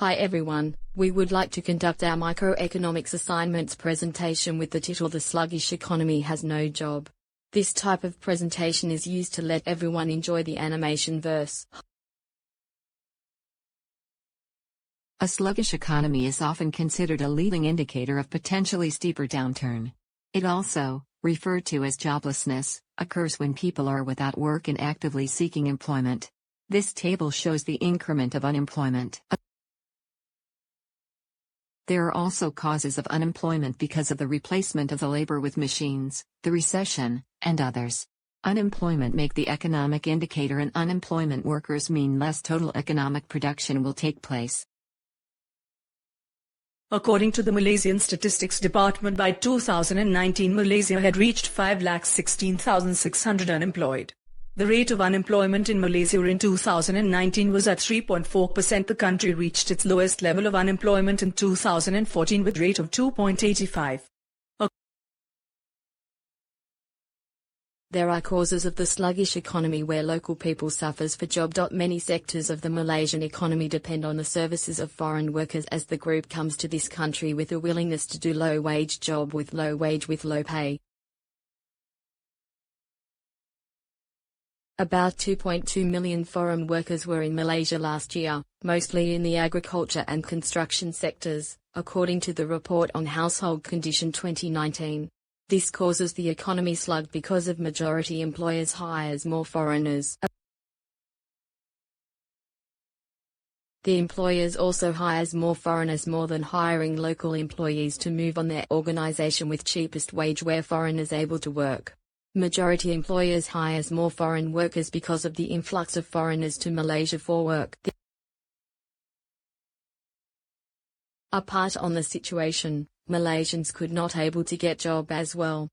Hi everyone, we would like to conduct our microeconomics assignments presentation with the title "The Sluggish Economy Has No Job." This type of presentation is used to let everyone enjoy the animation verse. A sluggish economy is often considered a leading indicator of potentially steeper downturn. It also, referred to as joblessness, occurs when people are without work and actively seeking employment. This table shows the increment of unemployment. There are also causes of unemployment because of the replacement of the labor with machines, the recession, and others. Unemployment make the economic indicator, and unemployment workers mean less total economic production will take place. According to the Malaysian Statistics Department, by 2019 Malaysia had reached 5,16,600 unemployed. The rate of unemployment in Malaysia in 2019 was at 3.4%. The country reached its lowest level of unemployment in 2014 with rate of 2.85. There are causes of the sluggish economy where local people suffers for job. Many sectors of the Malaysian economy depend on the services of foreign workers as the group comes to this country with a willingness to do low-wage job with low wage with low pay. About 2.2 million foreign workers were in Malaysia last year, mostly in the agriculture and construction sectors, according to the report on Household Condition 2019. This causes the economy slug because of majority employers hires more foreigners. The employers also hires more foreigners, more than hiring local employees to move on their organization with cheapest wage where foreigners able to work. Majority employers hires more foreign workers because of the influx of foreigners to Malaysia for work. Apart on the situation, Malaysians could not able to get job as well.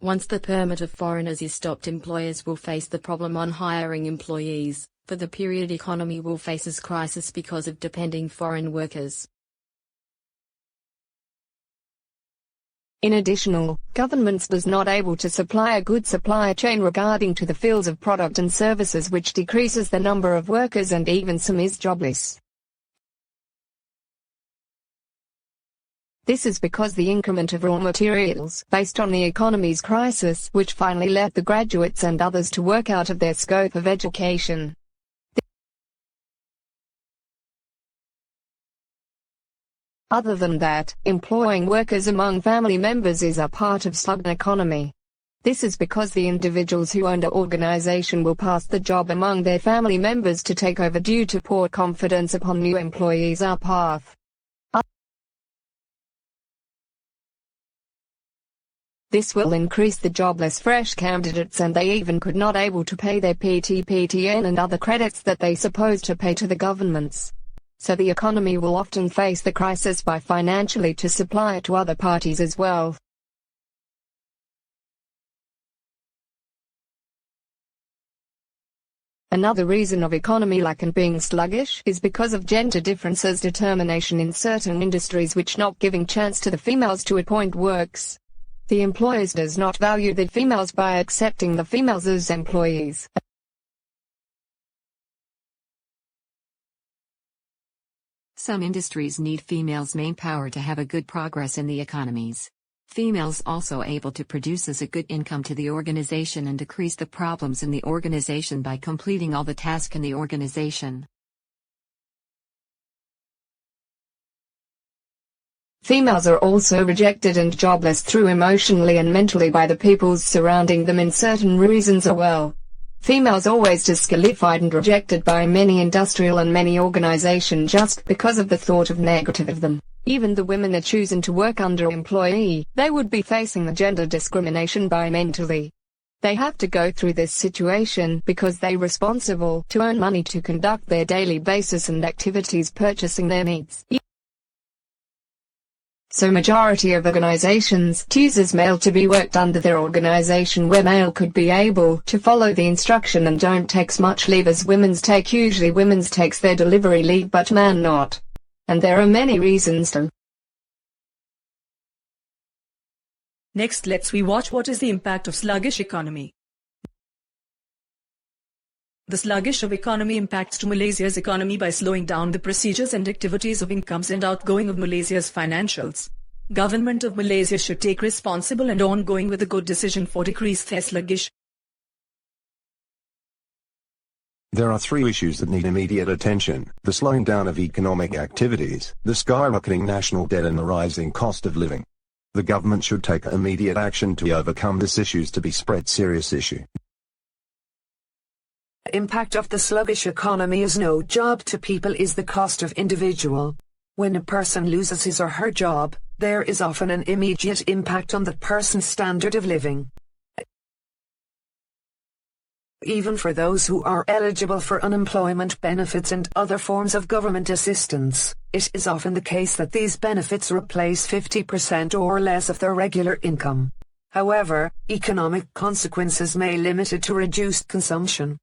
Once the permit of foreigners is stopped, employers will face the problem on hiring employees. For the period, economy will face a crisis because of depending foreign workers. In addition, governments does not able to supply a good supply chain regarding to the fields of product and services, which decreases the number of workers and even some is jobless. This is because the increment of raw materials based on the economy's crisis, which finally led the graduates and others to work out of their scope of education. Other than that, employing workers among family members is a part of sluggish economy. This is because the individuals who own the organization will pass the job among their family members to take over due to poor confidence upon new employees' path. This will increase the jobless fresh candidates, and they even could not able to pay their PTN and other credits that they supposed to pay to the governments. So the economy will often face the crisis by financially to supply it to other parties as well. Another reason of economy lack and being sluggish is because of gender differences, determination in certain industries which not giving chance to the females to appoint works. The employers does not value the females by accepting the females as employees. Some industries need females' main power to have a good progress in the economies. Females also able to produce as a good income to the organization and decrease the problems in the organization by completing all the tasks in the organization. Females are also rejected and jobless through emotionally and mentally by the peoples surrounding them in certain reasons as well. Females always disqualified and rejected by many industrial and many organizations just because of the thought of negative of them. Even the women are choosing to work under employee, they would be facing the gender discrimination by mentally. They have to go through this situation because they responsible to earn money to conduct their daily basis and activities purchasing their needs. So majority of organizations chooses male to be worked under their organization, where male could be able to follow the instruction and don't takes much leave as women's take. Usually women's takes their delivery leave but man not. And there are many reasons to. Next, let's watch what is the impact of sluggish economy. The sluggish of economy impacts to Malaysia's economy by slowing down the procedures and activities of incomes and outgoing of Malaysia's financials. Government of Malaysia should take responsible and ongoing with a good decision for decrease the sluggish. There are three issues that need immediate attention: the slowing down of economic activities, the skyrocketing national debt and the rising cost of living. The government should take immediate action to overcome this issues to be spread serious issue. The impact of the sluggish economy is no job to people is the cost of individual. When a person loses his or her job, there is often an immediate impact on the person's standard of living. Even for those who are eligible for unemployment benefits and other forms of government assistance, it is often the case that these benefits replace 50% or less of their regular income. However, economic consequences may limit it to reduced consumption.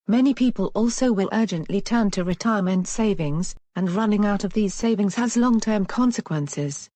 Many people also will urgently turn to retirement savings, and running out of these savings has long-term consequences.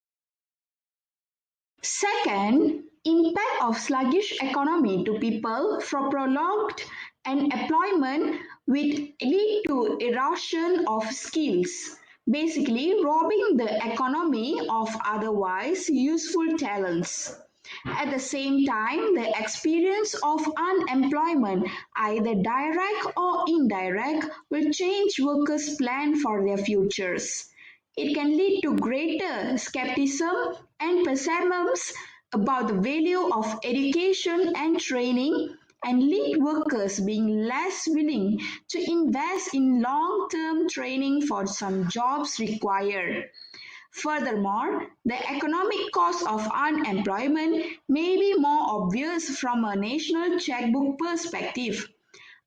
Second, impact of sluggish economy to people for prolonged unemployment will lead to erosion of skills, basically robbing the economy of otherwise useful talents. At the same time, the experience of unemployment, either direct or indirect, will change workers' plans for their futures. It can lead to greater skepticism and pessimism about the value of education and training, and lead workers being less willing to invest in long-term training for some jobs required. Furthermore, the economic cost of unemployment may be more obvious from a national checkbook perspective.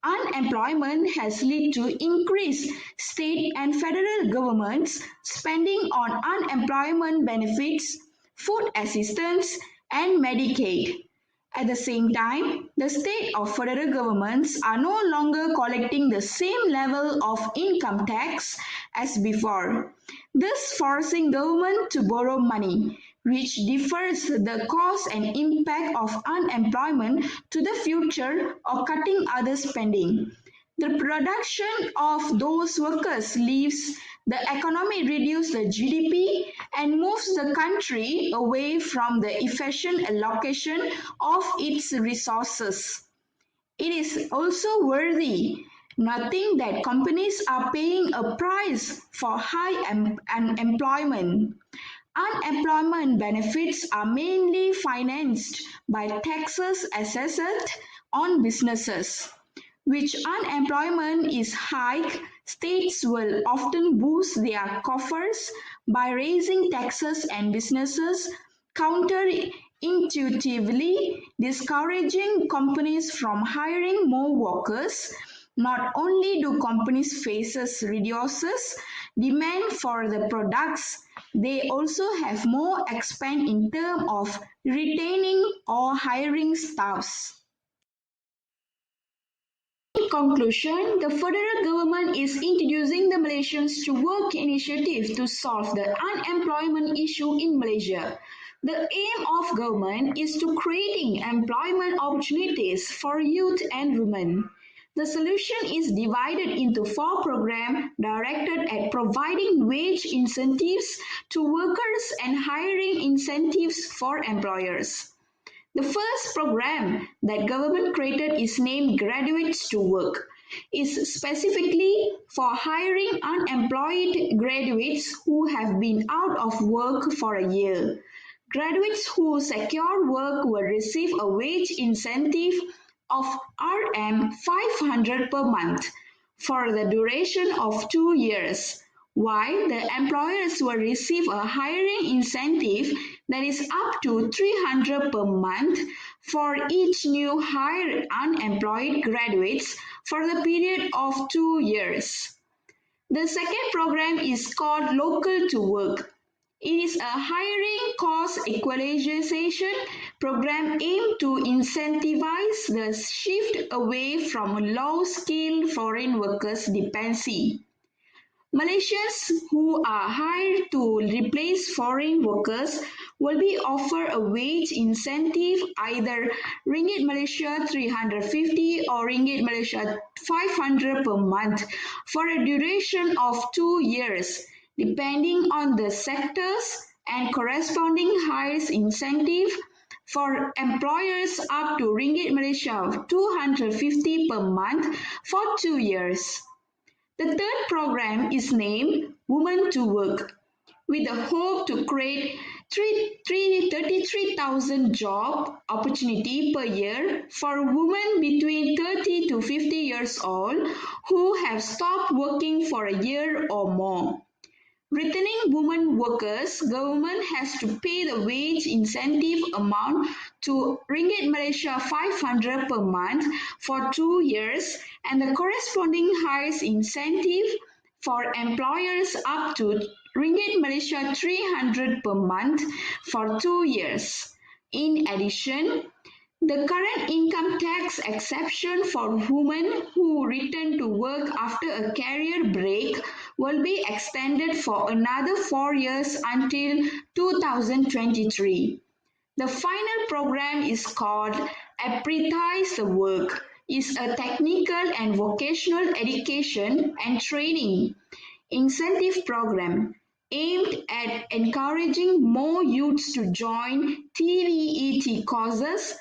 Unemployment has led to increased state and federal governments spending on unemployment benefits, food assistance, and Medicaid. At the same time, the state or federal governments are no longer collecting the same level of income tax as before, thus forcing government to borrow money, which defers the cost and impact of unemployment to the future or cutting other spending. The production of those workers leaves the economy reduces the GDP and moves the country away from the efficient allocation of its resources. It is also worthy noting that companies are paying a price for high unemployment. Unemployment benefits are mainly financed by taxes assessed on businesses. Which unemployment is high, states will often boost their coffers by raising taxes and businesses counterintuitively discouraging companies from hiring more workers. Not only do companies face reduces demand for the products, they also have more expense in terms of retaining or hiring staffs. In conclusion, the federal government is introducing the Malaysians to Work initiative to solve the unemployment issue in Malaysia. The aim of government is to creating employment opportunities for youth and women. The solution is divided into 4 programs directed at providing wage incentives to workers and hiring incentives for employers. The first program that government created is named Graduates to Work. It's specifically for hiring unemployed graduates who have been out of work for a year. Graduates who secure work will receive a wage incentive of RM500 per month for the duration of 2 years, while the employers will receive a hiring incentive that is up to 300 per month for each new hired unemployed graduates for the period of 2 years. The second program is called Local to Work. It is a hiring cost equalization program aimed to incentivize the shift away from low-skilled foreign workers dependency. Malaysians who are hired to replace foreign workers will be offer a wage incentive, either Ringgit Malaysia 350 or Ringgit Malaysia 500 per month for a duration of 2 years, depending on the sectors, and corresponding hires incentive for employers up to Ringgit Malaysia 250 per month for 2 years. The third program is named Women to Work, with the hope to create 33,000 job opportunity per year for women between 30 to 50 years old who have stopped working for a year or more. Returning women workers, government has to pay the wage incentive amount to Ringgit Malaysia 500 per month for 2 years, and the corresponding hires incentive for employers up to Ringgit Malaysia 300 per month for 2 years. In addition, the current income tax exception for women who return to work after a career break will be extended for another 4 years until 2023. The final program is called Apprentice the Work. It's a technical and vocational education and training incentive program aimed at encouraging more youths to join TVET courses